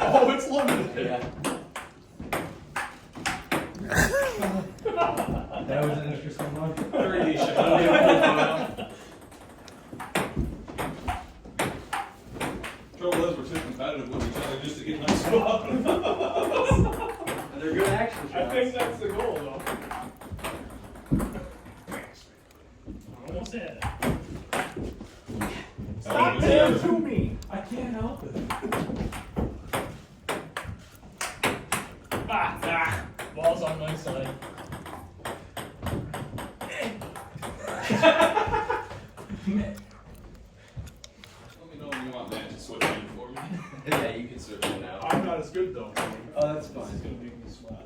Oh, it's limited. Yeah. That was an interesting one. 3D shit. I don't even know. Trouble is, we're too competitive with each other just to get nice spot. And they're good action shots. I think that's the goal, though. Almost hit it. Stop there to me! I can't help it. Ball's on my side. Let me know when you want Matt to switch in for me. Yeah, you can switch it out. I'm not as good, though. Oh, that's It's fine. gonna make me sweat.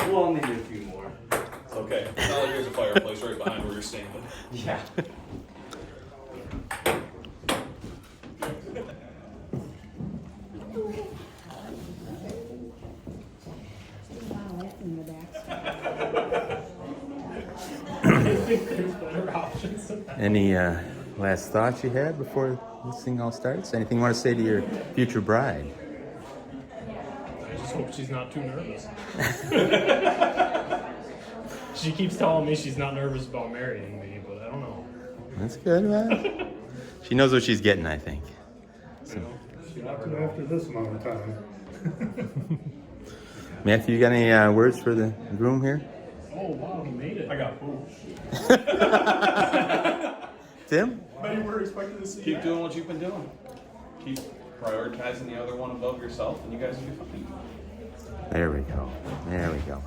We'll only do a few more. It's okay. It's not like there's a fireplace right behind where you're standing. Yeah. In the back. I think there's better options than that. Any last thoughts you had before this thing all starts? Anything you want to say to your future bride? I just hope she's not too nervous. She keeps telling me she's not nervous about marrying me, but I don't know. That's good, man. She knows what she's getting, I think. Not after this amount of time. Matthew, you got any words for the groom here? Oh, wow, he made it. I got food. Tim? Bet you were expecting to see Keep that. doing what you've been doing. Keep prioritizing the other one above yourself, and you guys will be fine. There we go. There we go.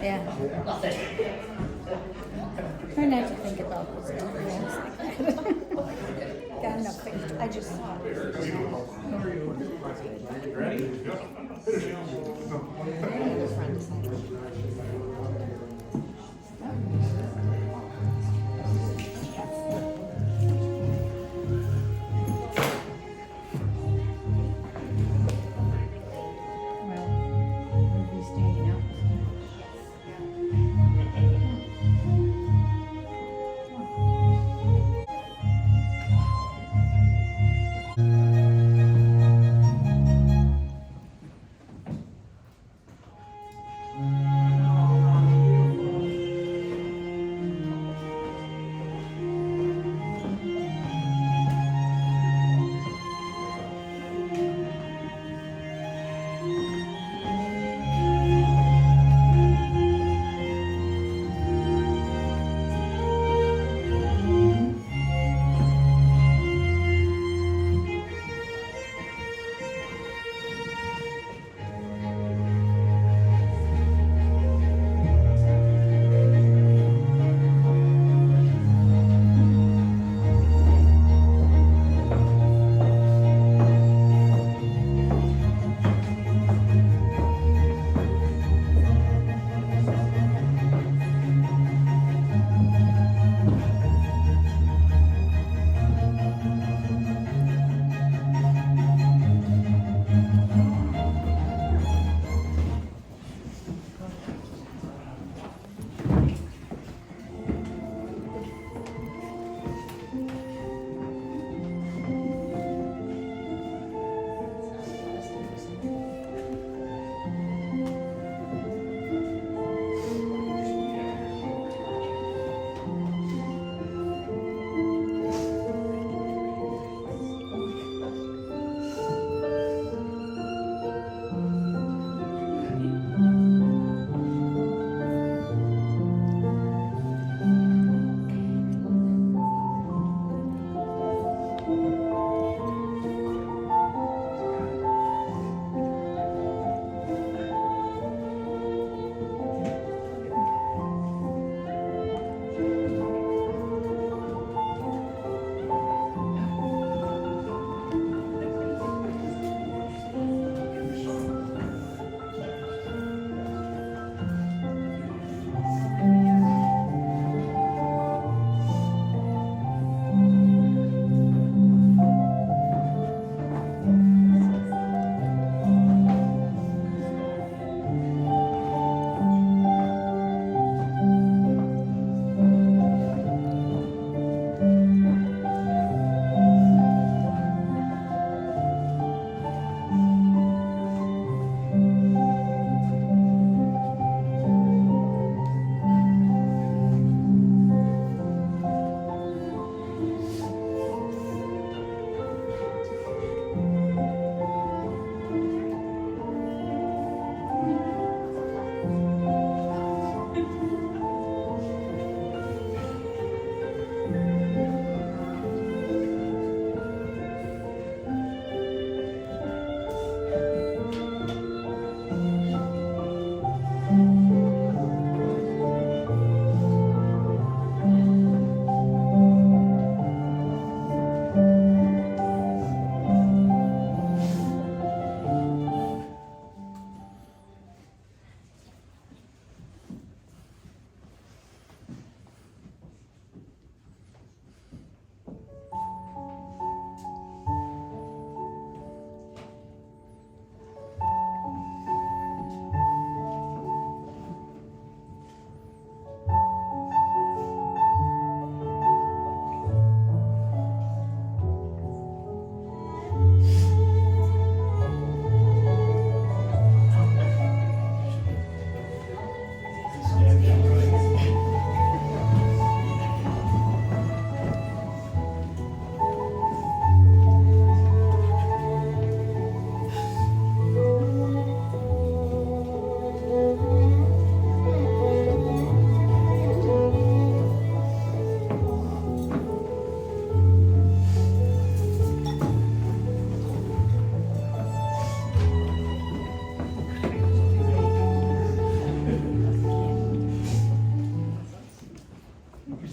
Yeah. Try not to think about those things like that. Got enough things. I just saw it. Ready? Well, we'll be staying out.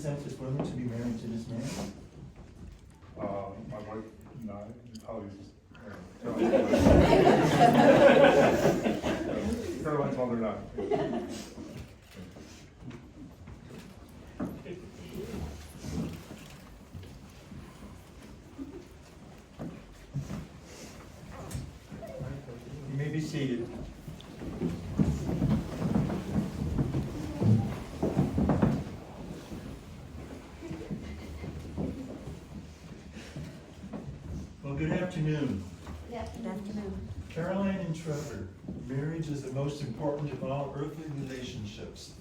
presented women to be married to this man? My wife, no, probably just, Caroline's mother, not. You may be seated. Well, good afternoon. Good afternoon. Caroline and Trevor, marriage is the most important of all earthly relationships.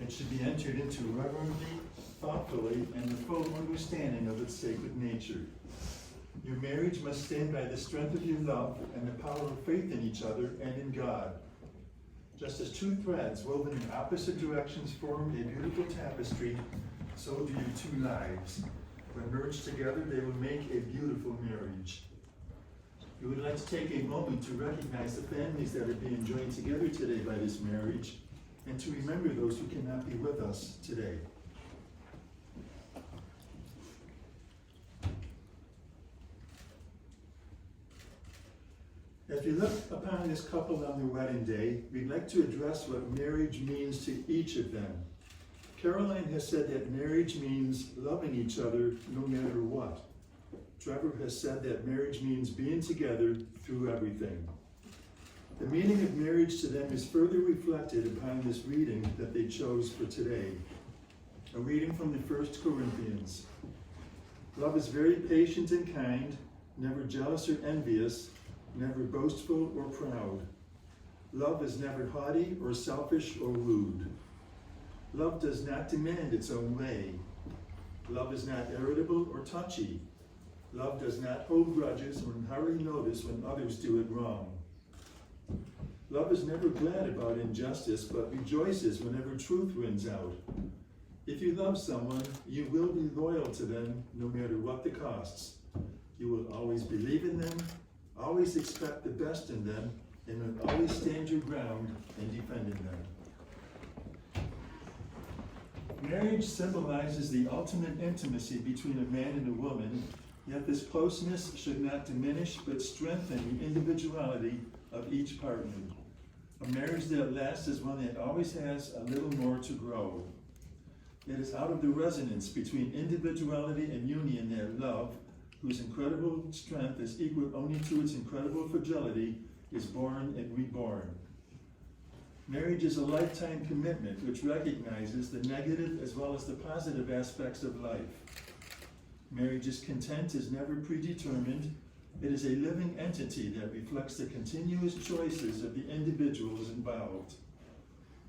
It should be entered into reverently, thoughtfully, and with full understanding of its sacred nature. Your marriage must stand by the strength of your love and the power of faith in each other and in God. Just as two threads woven in opposite directions form a beautiful tapestry, so do your two lives. When merged together, they will make a beautiful marriage. We would like to take a moment to recognize the families that are being joined together today by this marriage, and to remember those who cannot be with us today. As we look upon this couple on their wedding day, we'd like to address what marriage means to each of them. Caroline has said that marriage means loving each other no matter what. Trevor has said that marriage means being together through everything. The meaning of marriage to them is further reflected upon this reading that they chose for today. A reading from the 1 Corinthians. Love is very patient and kind, never jealous or envious, never boastful or proud. Love is never haughty or selfish or rude. Love does not demand its own way. Love is not irritable or touchy. Love does not hold grudges or hardly notice when others do it wrong. Love is never glad about injustice, but rejoices whenever truth wins out. If you love someone, you will be loyal to them no matter what the costs. You will always believe in them, always expect the best in them, and will always stand your ground in defending them. Marriage symbolizes the ultimate intimacy between a man and a woman, yet this closeness should not diminish but strengthen the individuality of each partner. A marriage that lasts is one that always has a little more to grow. It is out of the resonance between individuality and union that love, whose incredible strength is equal only to its incredible fragility, is born and reborn. Marriage is a lifetime commitment which recognizes the negative as well as the positive aspects of life. Marriage's content is never predetermined. It is a living entity that reflects the continuous choices of the individuals involved.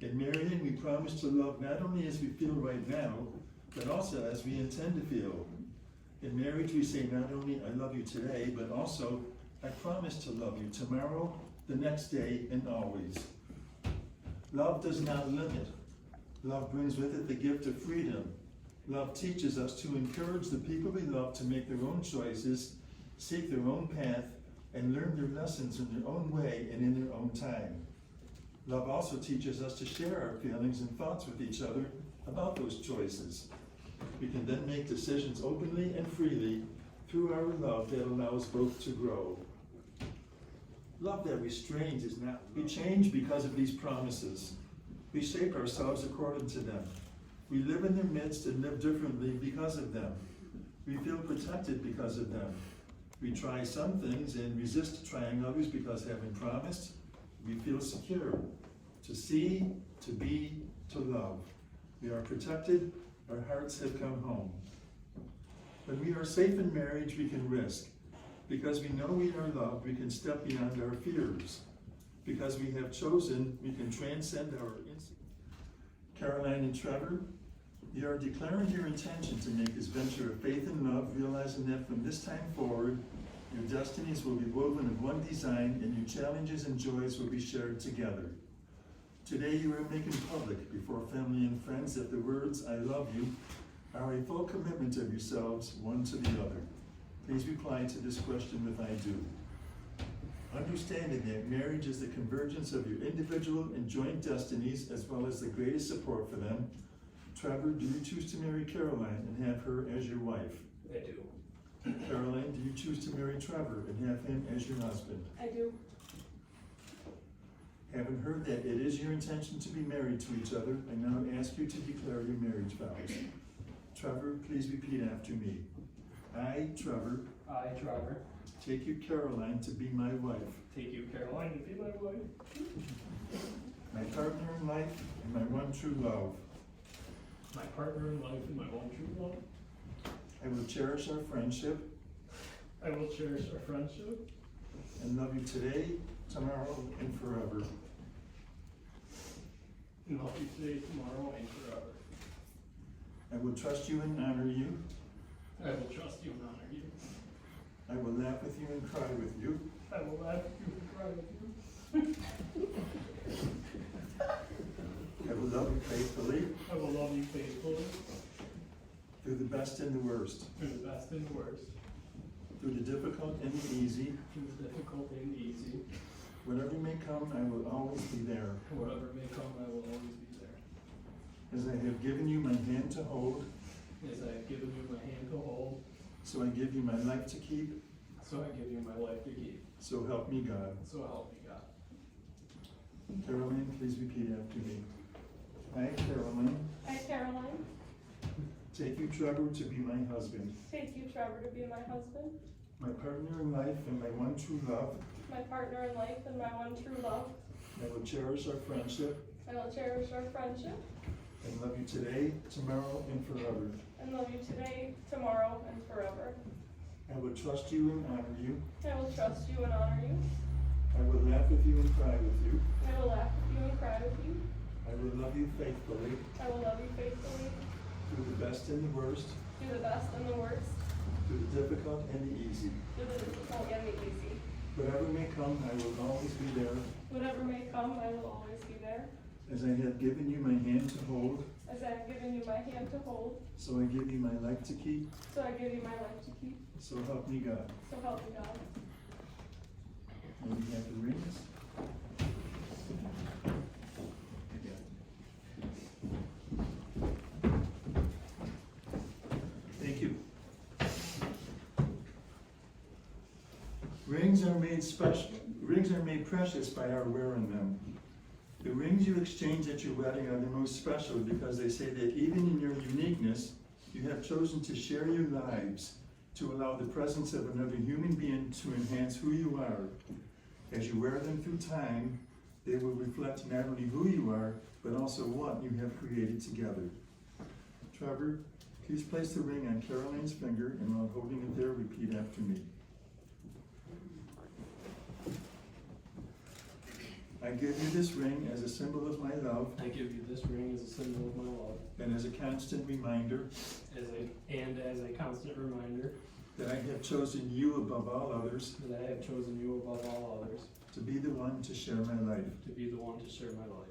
In marrying, we promise to love not only as we feel right now, but also as we intend to feel. In marriage, we say not only I love you today, but also I promise to love you tomorrow, the next day, and always. Love does not limit. Love brings with it the gift of freedom. Love teaches us to encourage the people we love to make their own choices, seek their own path, and learn their lessons in their own way and in their own time. Love also teaches us to share our feelings and thoughts with each other about those choices. We can then make decisions openly and freely through our love that allows both to grow. Love that restrains is not. We change because of these promises. We shape ourselves according to them. We live in their midst and live differently because of them. We feel protected because of them. We try some things and resist trying others because having promised, we feel secure. To see, to be, to love. We are protected, our hearts have come home. When we are safe in marriage, we can risk. Because we know we are loved, we can step beyond our fears. Because we have chosen, we can transcend our insecurities. Caroline and Trevor, you are declaring your intention to make this venture of faith and love, realizing that from this time forward, your destinies will be woven of one design and your challenges and joys will be shared together. Today you are making public before family and friends that the words, I love you, are a full commitment of yourselves, one to the other. Please reply to this question with I do. Understanding that marriage is the convergence of your individual and joint destinies as well as the greatest support for them, Trevor, do you choose to marry Caroline and have her as your wife? I do. Caroline, do you choose to marry Trevor and have him as your husband? I do. Having heard that it is your intention to be married to each other, I now ask you to declare your marriage vows. Trevor, please repeat after me. I, Trevor, I, Trevor, take you, Caroline, to be my wife, take you, Caroline, to be my wife, my partner in life, and my one true love. my partner in life, and my one true love. I will cherish our friendship I will cherish our friendship and love you today, tomorrow, and forever. and love you today, tomorrow, and forever. I will trust you and honor you. I will trust you and honor you. I will laugh with you and cry with you. I will laugh with you and cry with you. I will love you faithfully I will love you faithfully through the best and the worst, through the best and the worst, through the difficult and the easy. through the difficult and the easy. Whatever may come, I will always be there. Whatever may come, I will always be there. As I have given you my hand to hold, As I have given you my hand to hold, so I give you my life to keep, so I give you my life to keep. so help me God. So help me God. Caroline, please repeat after me. I, Caroline, I, Caroline, take you, Trevor, to be my husband, take you, Trevor, to be my husband, my partner in life and my one true love. my partner in life, and my one true love. I will cherish our friendship I will cherish our friendship and love you today, tomorrow, and forever. and love you today, tomorrow, and forever. I will trust you and honor you. I will trust you and honor you. I will laugh with you and cry with you. I will laugh with you and cry with you. I will love you faithfully I will love you faithfully through the best and the worst, through the best and the worst, through the difficult and the easy. through the difficult and the easy. Whatever may come, I will always be there. Whatever may come, I will always be there. As I have given you my hand to hold, As I have given you my hand to hold, so I give you my life to keep, so I give you my life to keep. so help me God. So help me God. And we have the rings. Thank you. Rings are made special. Rings are made precious by our wearing them. The rings you exchange at your wedding are the most special because they say that even in your uniqueness, you have chosen to share your lives, to allow the presence of another human being to enhance who you are. As you wear them through time, they will reflect not only who you are, but also what you have created together. Trevor, please place the ring on Caroline's finger, and while holding it there, repeat after me. I give you this ring as a symbol of my love I give you this ring as a symbol of my love, and as a constant reminder as a constant reminder that I have chosen you above all others that I have chosen you above all others to be the one to share my life. to be the one to share my life.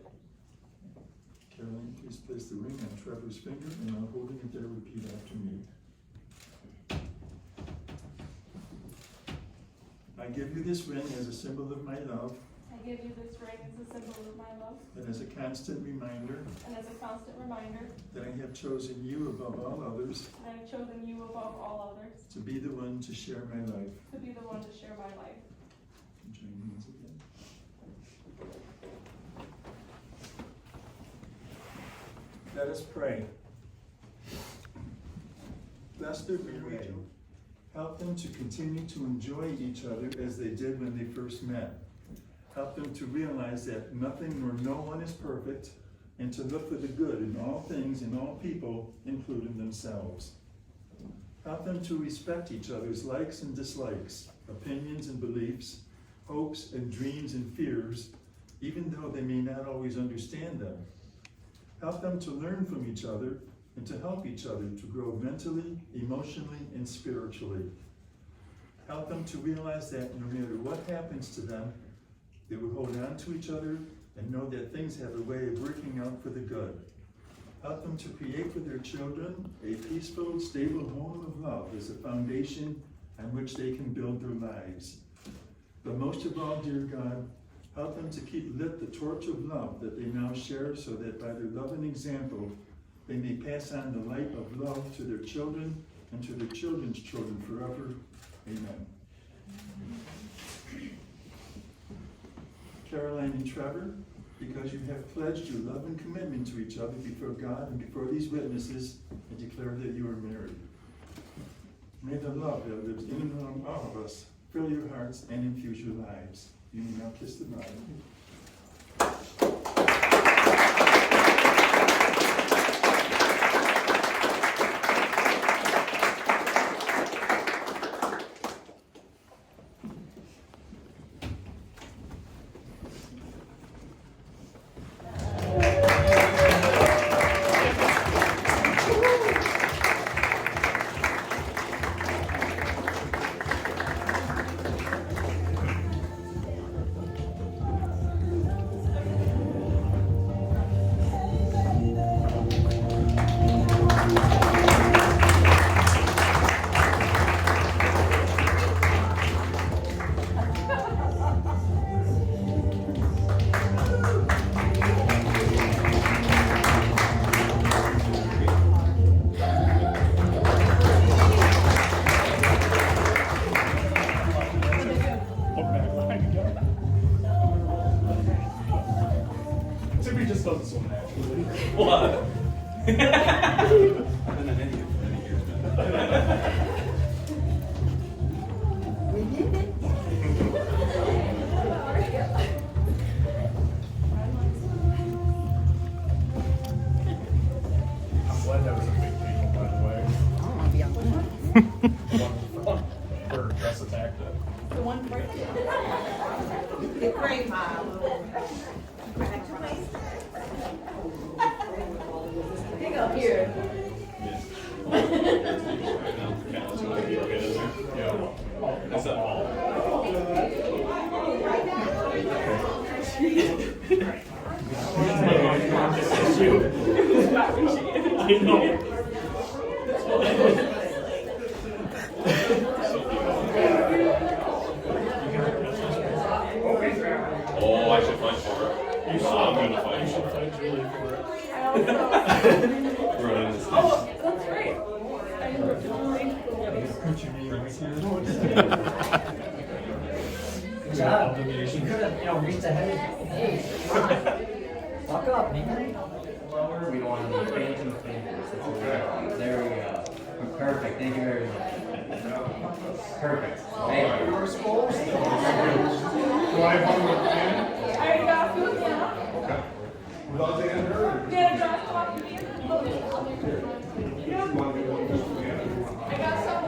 Caroline, please place the ring on Trevor's finger, and while holding it there, repeat after me. I give you this ring as a symbol of my love I give you this ring as a symbol of my love and as a constant reminder and as a constant reminder that I have chosen you above all others that I have chosen you above all others to be the one to share my life. to be the one to share my life. Join hands again. Let us pray. Bless their marriage. Help them to continue to enjoy each other as they did when they first met. Help them to realize that nothing nor no one is perfect, and to look for the good in all things and all people, including themselves. Help them to respect each other's likes and dislikes, opinions and beliefs, hopes and dreams and fears, even though they may not always understand them. Help them to learn from each other and to help each other to grow mentally, emotionally, and spiritually. Help them to realize that no matter what happens to them, they will hold on to each other and know that things have a way of working out for the good. Help them to create for their children a peaceful, stable home of love as a foundation on which they can build their lives. But most of all, dear God, help them to keep lit the torch of love that they now share, so that by their love and example, they may pass on the light of love to their children and to their children's children forever. Amen. Caroline and Trevor, because you have pledged your love and commitment to each other before God and before these witnesses, I declare that you are married. May the love that lives in and among all of us fill your hearts and infuse your lives. You may now kiss the bride. Timmy just does it so naturally. What? I've been an idiot for many years now. We did it. I'm glad that was a big deal, by the way. I don't want to be on one. For dress attack that. The one for It's great, Mom. Pick up here. That's that ball. I know. Oh, I should fight for her. You should. I'm gonna You fight should for her. fight Julie for it. I also. We're in this. Oh, that's great. I didn't Put your knee right Good job. You could have, reached ahead. Hey, walk up, man. Lower. We don't want to be bending the fingers. There we go. Perfect. Thank you very much. Perfect. Thank you. You were supposed to. Do I have one with Ken? I already got food now. Okay. Without the end or? You had a drop off to me? You want to do one just for the end? I got some.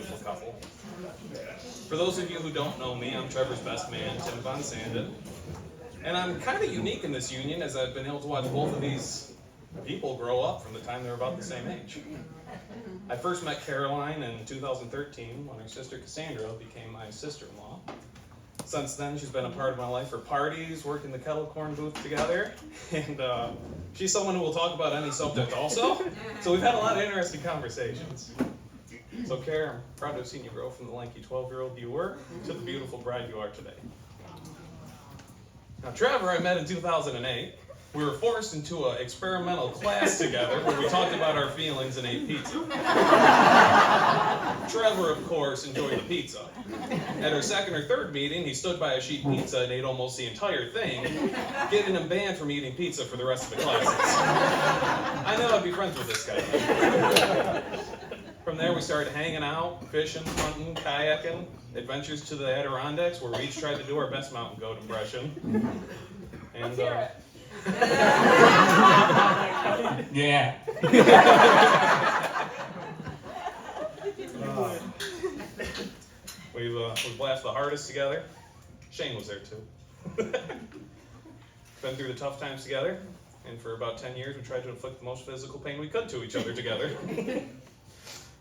beautiful couple. For those of you who don't know me, I'm Trevor's best man, Tim Von Sanden. And I'm kind of unique in this union as I've been able to watch both of these people grow up from the time they were about the same age. I first met Caroline in 2013 when her sister Cassandra became my sister-in-law. Since then, she's been a part of my life for parties, working the kettle corn booth together, and she's someone who will talk about any subject also. So we've had a lot of interesting conversations. So Kara, I'm proud to have seen you grow from the lanky 12-year-old you were to the beautiful bride you are today. Now Trevor I met in 2008. We were forced into an experimental class together where we talked about our feelings and ate pizza. Trevor, of course, enjoyed the pizza. At our second or third meeting, he stood by a sheet pizza and ate almost the entire thing, getting him banned from eating pizza for the rest of the classes. I know I'd be friends with this guy. From there, we started hanging out, fishing, hunting, kayaking, adventures to the Adirondacks, where we each tried to do our best mountain goat impression. And, Yeah. We've laughed the hardest together. Shane was there too. Been through the tough times together, and for about 10 years we tried to inflict the most physical pain we could to each other together.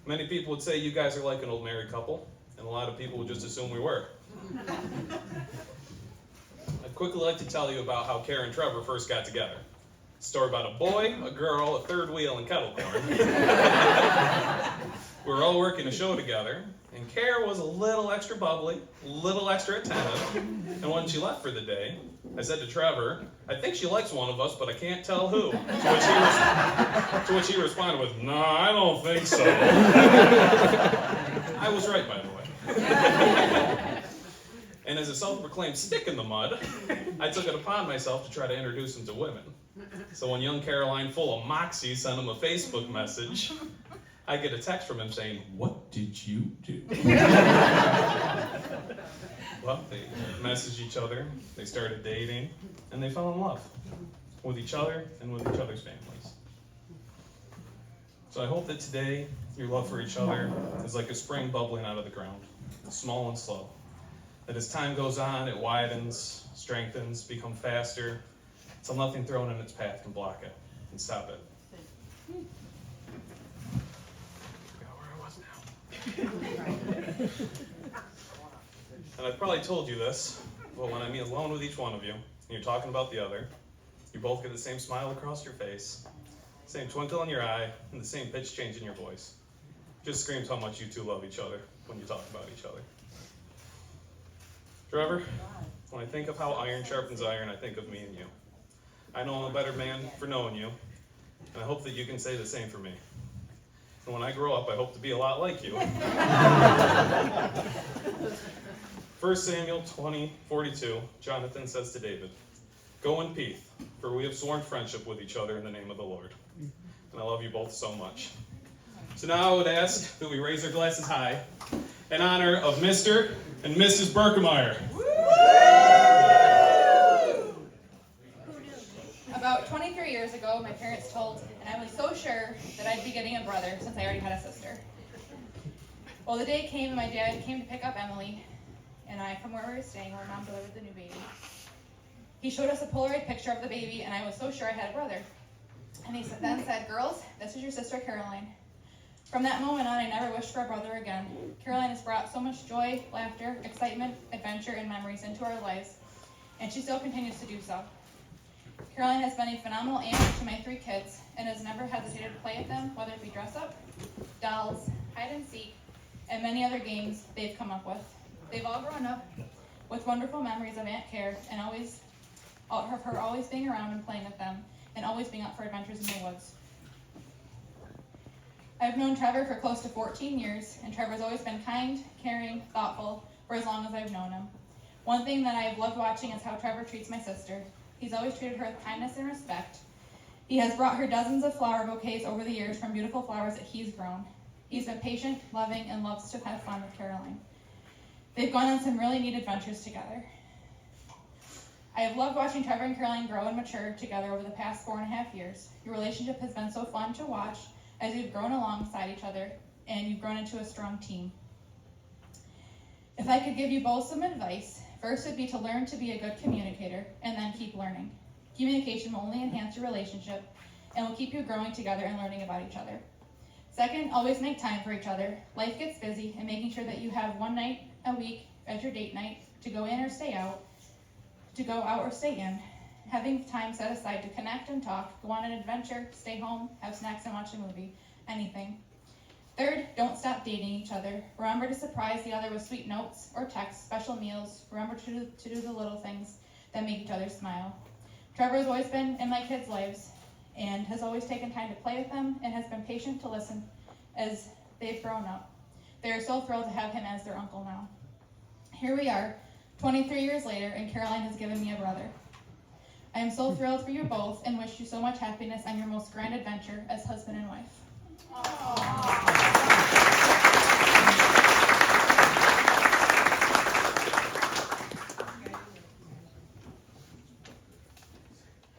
Many people would say you guys are like an old married couple, and a lot of people would just assume we were. I'd quickly like to tell you about how Kara and Trevor first got together. A story about a boy, a girl, a third wheel, and kettle corn. We were all working a show together, and Kara was a little extra bubbly, a little extra attentive, and when she left for the day, I said to Trevor, I think she likes one of us, but I can't tell who. To which he responded with, no, I don't think so. I was right, by the way. And as a self-proclaimed stick in the mud, I took it upon myself to try to introduce him to women. So when young Caroline, full of moxie, sent him a Facebook message, I get a text from him saying, what did you do? Well, they messaged each other, they started dating, and they fell in love with each other and with each other's families. So I hope that today, your love for each other is like a spring bubbling out of the ground, small and slow. That as time goes on, it widens, strengthens, becomes faster, until nothing thrown in its path can block it and stop it. Forgot where I was now. And I've probably told you this, but when I'm alone with each one of you, and you're talking about the other, you both get the same smile across your face, same twinkle in your eye, and the same pitch change in your voice. Just screams how much you two love each other when you talk about each other. Trevor, when I think of how iron sharpens iron, I think of me and you. I know I'm a better man for knowing you, and I hope that you can say the same for me. And when I grow up, I hope to be a lot like you. 1 Samuel 20:42, Jonathan says to David, go in peace, for we have sworn friendship with each other in the name of the Lord. And I love you both so much. So now I would ask that we raise our glasses high in honor of Mr. and Mrs. Berkemeyer. About 23 years ago, my parents told, and I was so sure that I'd be getting a brother since I already had a sister. Well, the day came and my dad came to pick up Emily and I from where we were staying, where Mom delivered the new baby. He showed us a Polaroid picture of the baby, and I was so sure I had a brother. And he then said, girls, this is your sister Caroline. From that moment on, I never wished for a brother again. Caroline has brought so much joy, laughter, excitement, adventure, and memories into our lives, and she still continues to do so. Caroline has been a phenomenal aunt to my 3 kids and has never hesitated to play with them, whether it be dress up, dolls, hide and seek, and many other games they've come up with. They've all grown up with wonderful memories of Aunt Care and of her always being around and playing with them and always being up for adventures in the woods. I've known Trevor for close to 14 years, and Trevor's always been kind, caring, thoughtful for as long as I've known him. One thing that I've loved watching is how Trevor treats my sister. He's always treated her with kindness and respect. He has brought her dozens of flower bouquets over the years from beautiful flowers that he's grown. He's been patient, loving, and loves to have fun with Caroline. They've gone on some really neat adventures together. I have loved watching Trevor and Caroline grow and mature together over the past 4.5 years. Your relationship has been so fun to watch as you've grown alongside each other and you've grown into a strong team. If I could give you both some advice, first would be to learn to be a good communicator and then keep learning. Communication will only enhance your relationship and will keep you growing together and learning about each other. Second, always make time for each other. Life gets busy, and making sure that you have one night a week as your date night to go in or stay out, to go out or stay in. Having time set aside to connect and talk, go on an adventure, stay home, have snacks and watch a movie, anything. Third, don't stop dating each other. Remember to surprise the other with sweet notes or texts, special meals. Remember to do the little things that make each other smile. Trevor has always been in my kids' lives and has always taken time to play with them and has been patient to listen as they've grown up. They are so thrilled to have him as their uncle now. Here we are, 23 years later, and Caroline has given me a brother. I am so thrilled for you both and wish you so much happiness on your most grand adventure as husband and wife.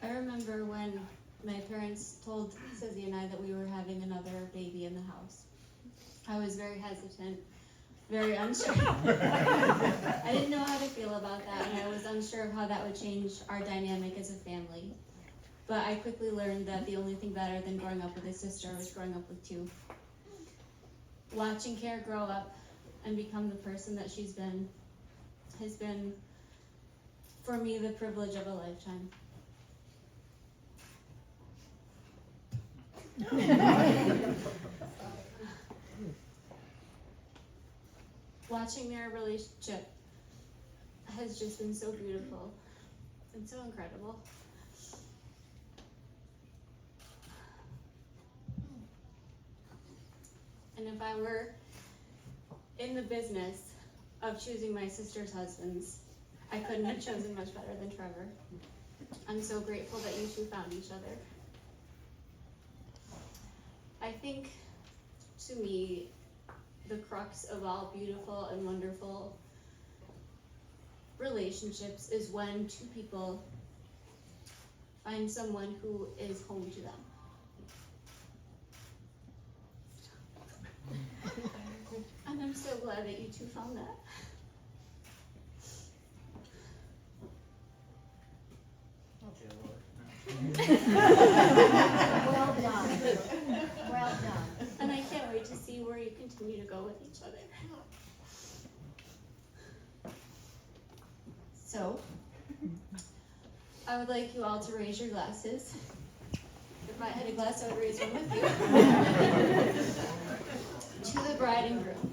I remember when my parents told Susie and I that we were having another baby in the house. I was very hesitant, very unsure. I didn't know how to feel about that, and I was unsure of how that would change our dynamic as a family. But I quickly learned that the only thing better than growing up with a sister was growing up with two. Watching Kara grow up and become the person that she's been has been, for me, the privilege of a lifetime. Watching their relationship has just been so beautiful and so incredible. And if I were in the business of choosing my sister's husbands, I couldn't have chosen much better than Trevor. I'm so grateful that you two found each other. I think, to me, the crux of all beautiful and wonderful relationships is when two people find someone who is home to them. And I'm so glad that you two found that. Well done. Well done. And I can't wait to see where you continue to go with each other. So, I would like you all to raise your glasses. If I had a glass, I would raise one with you. To the bride and groom.